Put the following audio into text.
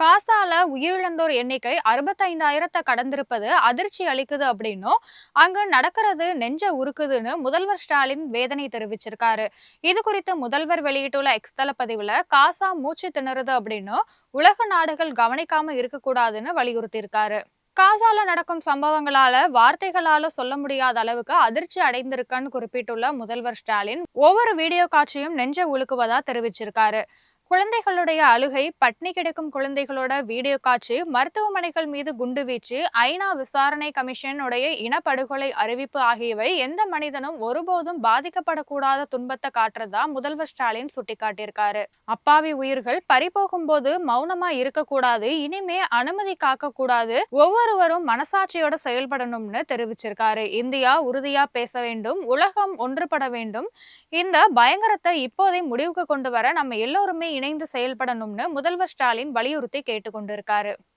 காசால உயிரிழந்தோர் எண்ணிக்கை 65,000 கடந்திருப்பது அதிர்ச்சி அளிக்குது அப்படின்னும், அங்கு நடக்கிறது நெஞ்ச உருக்குதுன்னு முதல்வர் ஸ்டாலின் வேதனை தெரிவிச்சிருக்காரு. இது குறித்து முதல்வர் வெளியிட்டுள்ள எக்ஸ் தள பதிவுல, காசா மூச்சு திணறுது அப்படின்னு உலக நாடுகள் கவனிக்காம இருக்கக்கூடாதுன்னு வலியுறுத்தியிருக்காரு. காசால நடக்கும் சம்பவங்களால வார்த்தைகளால சொல்ல முடியாத அளவுக்கு அதிர்ச்சி அடைந்திருக்கன்னு குறிப்பிட்டுள்ள முதல்வர் ஸ்டாலின், ஒவ்வொரு வீடியோ காட்சியும் நெஞ்ச உலுக்குவதா தெரிவிச்சிருக்காரு. குழந்தைகளுடைய அழுகை, பட்னி கிடக்கும் குழந்தைகளோட வீடியோ காட்சி, மருத்துவமனைகள் மீது குண்டுவீச்சு, ஐநா விசாரணை கமிஷன் உடைய இனப்படுகொலை அறிவிப்பு ஆகியவை எந்த மனிதனும் ஒருபோதும் பாதிக்கப்படக்கூடாத துன்பத்தை காட்டுறதா முதல்வர் ஸ்டாலின் சுட்டிக்காட்டியிருக்காரு. அப்பாவி உயிர்கள் பறிபோகும் போது மௌனமா இருக்கக்கூடாது, இனிமே அனுமதி காக்க கூடாது, ஒவ்வொருவரும் மனசாட்சியோட செயல்படணும்னு தெரிவிச்சிருக்காரு. இந்தியா உறுதியா பேச வேண்டும், உலகம் ஒன்றுபட வேண்டும், இந்த பயங்கரத்தை இப்போதே முடிவுக்கு கொண்டு வர நம்ம எல்லோருமே இணைந்து செயல்படணும்னு முதல்வர் ஸ்டாலின் வலியுறுத்தி கேட்டுக்கொண்டிருக்காரு.